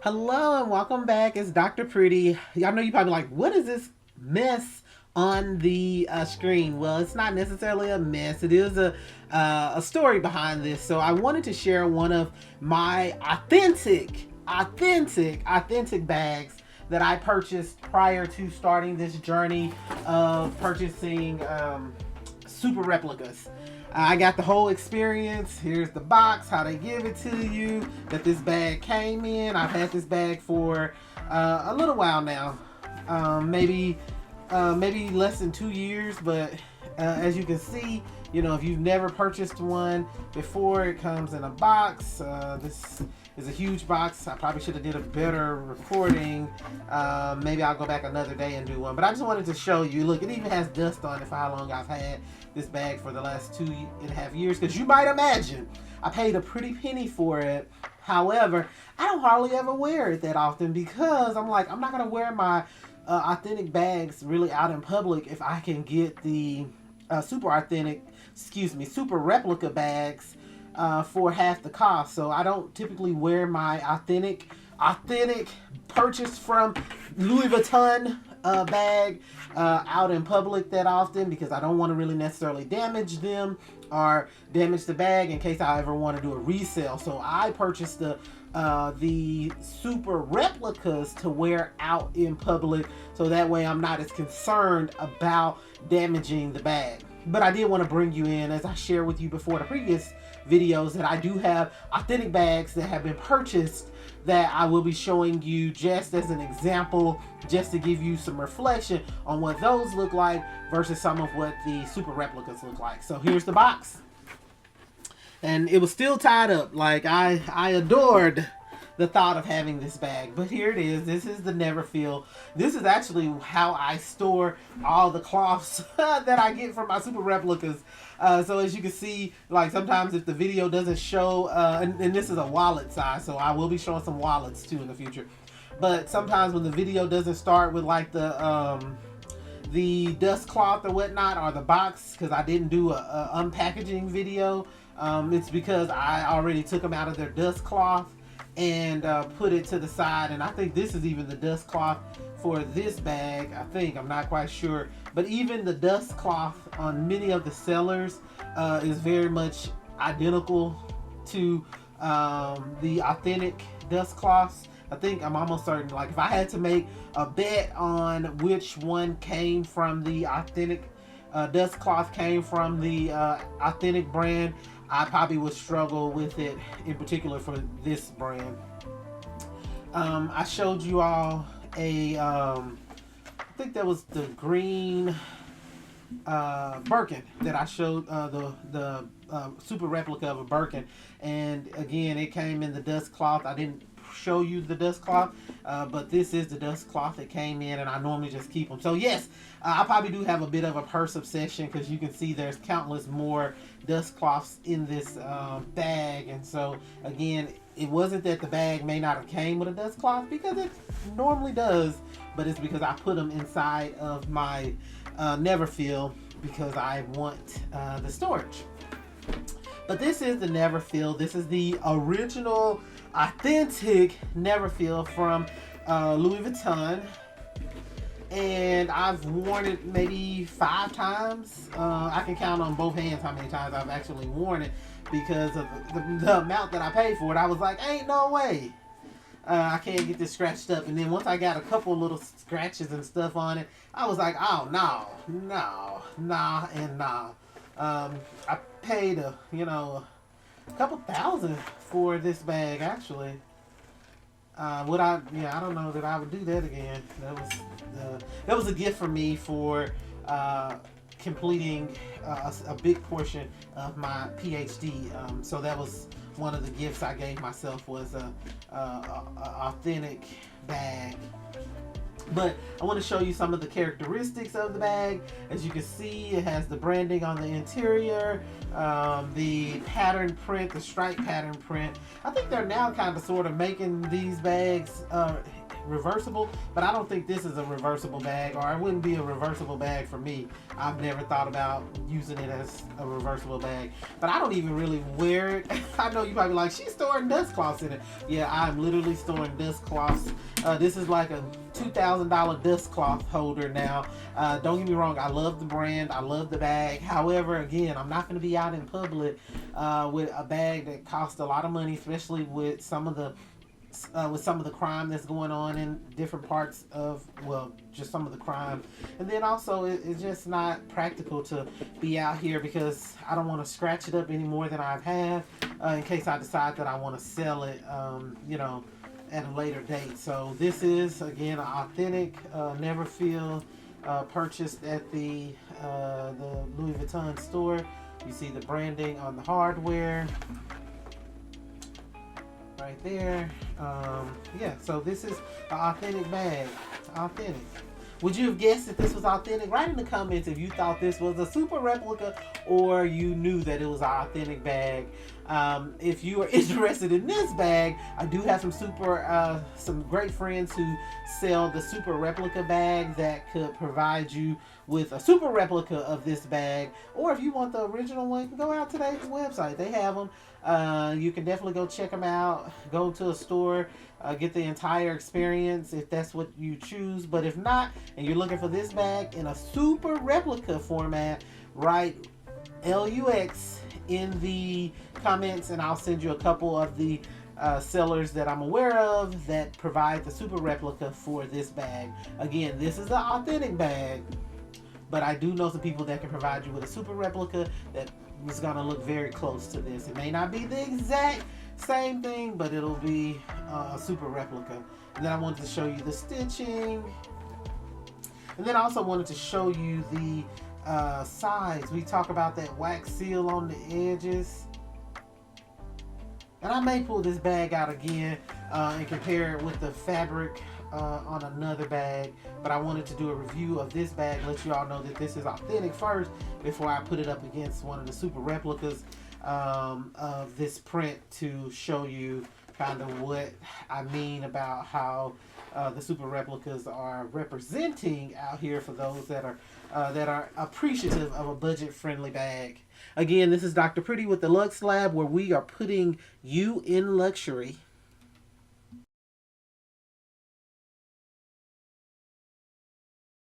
Hello and welcome back. It's Dr. Pretty. Y'all know you probably like, what is this mess on the screen? Well, it's not necessarily a mess. It is a story behind this. So I wanted to share one of my authentic bags that I purchased prior to starting this journey of purchasing super replicas. I got the whole experience. Here's the box, how they give it to you, that this bag came in. I've had this bag for a little while now, maybe less than 2 years. But as you can see, if you've never purchased one before, it comes in a box. This is a huge box. I probably should have did a better recording. Maybe I'll go back another day and do one. But I just wanted to show you. Look, it even has dust on it for how long I've had this bag for the last 2.5 years. Because you might imagine, I paid a pretty penny for it. However, I don't hardly ever wear it that often because I'm like, I'm not going to wear my authentic bags really out in public if I can get the super replica bags for half the cost. So I don't typically wear my authentic purchased from Louis Vuitton bag out in public that often because I don't want to really necessarily damage them or damage the bag in case I ever want to do a resale. So I purchased the super replicas to wear out in public so that way I'm not as concerned about damaging the bag. But I did want to bring you in, as I shared with you before the previous videos, that I do have authentic bags that have been purchased that I will be showing you just as an example, just to give you some reflection on what those look like versus some of what the super replicas look like. So here's the box. And it was still tied up. Like I adored the thought of having this bag. But here it is. This is the Neverfull. This is actually how I store all the cloths that I get from my super replicas. So as you can see, like sometimes if the video doesn't show, and this is a wallet size, so I will be showing some wallets too in the future. But sometimes when the video doesn't start with like the dust cloth or whatnot, or the box, because I didn't do a unpackaging video, it's because I already took them out of their dust cloth and put it to the side. And I think this is even the dust cloth for this bag. I'm not quite sure, but even the dust cloth on many of the sellers is very much identical to the authentic dust cloths. I'm almost certain, like if I had to make a bet on which one came from the authentic dust cloth came from the authentic brand, I probably would struggle with it in particular for this brand. I showed you all I think that was the green Birkin that I showed, the super replica of a Birkin. And again, it came in the dust cloth. I didn't show you the dust cloth, but this is the dust cloth that came in, and I normally just keep them. So yes, I probably do have a bit of a purse obsession because you can see there's countless more dust cloths in this bag. And so again, it wasn't that the bag may not have came with a dust cloth, because it normally does, but it's because I put them inside of my Neverfull because I want the storage. But this is the Neverfull. This is the original authentic Neverfull from Louis Vuitton, and I've worn it maybe 5 times. I can count on both hands how many times I've actually worn it because of the amount that I paid for it. I was like, ain't no way I can't get this scratched up. And then once I got a couple little scratches and stuff on it, I was like, oh no, and no. I paid a couple thousand for this bag actually. I don't know that I would do that again. That was a gift for me for completing a big portion of my PhD. So that was one of the gifts I gave myself, was a authentic bag. But I want to show you some of the characteristics of the bag. As you can see, it has the branding on the interior, the pattern print, the stripe pattern print. I think they're now kind of sort of making these bags reversible, but I don't think this is a reversible bag, or it wouldn't be a reversible bag for me. I've never thought about using it as a reversible bag, but I don't even really wear it. I know you probably like, she's storing dust cloths in it. Yeah, I'm literally storing dust cloths. This is like a $2,000 dust cloth holder now. Don't get me wrong, I love the brand, I love the bag. However, again, I'm not going to be out in public with a bag that costs a lot of money, especially with some of the crime that's going on in different parts of, well, just some of the crime. And then also it's just not practical to be out here, because I don't want to scratch it up any more than I've had, in case I decide that I want to sell it, at a later date. So this is, again, an authentic Neverfull, purchased at the Louis Vuitton store. You see the branding on the hardware right there. Yeah, so this is an authentic bag. Authentic. Would you have guessed that this was authentic? Write in the comments if you thought this was a super replica, or you knew that it was an authentic bag. If you are interested in this bag, I do have some great friends who sell the super replica bag that could provide you with a super replica of this bag. Or if you want the original one, go out to their website. They have them. You can definitely go check them out. Go to a store, get the entire experience if that's what you choose. But if not, and you're looking for this bag in a super replica format, write LUX in the comments, and I'll send you a couple of the sellers that I'm aware of that provide the super replica for this bag. Again, this is an authentic bag, but I do know some people that can provide you with a super replica that is going to look very close to this. It may not be the exact same thing, but it'll be a super replica. And then I wanted to show you the stitching, and then I also wanted to show you the size. We talk about that wax seal on the edges, and I may pull this bag out again and compare it with the fabric on another bag, but I wanted to do a review of this bag, let you all know that this is authentic first before I put it up against one of the super replicas of this print, to show you kind of what I mean about how the super replicas are representing out here for those that are appreciative of a budget-friendly bag. Again, this is Dr. Pretty with the Lux Lab, where we are putting you in luxury.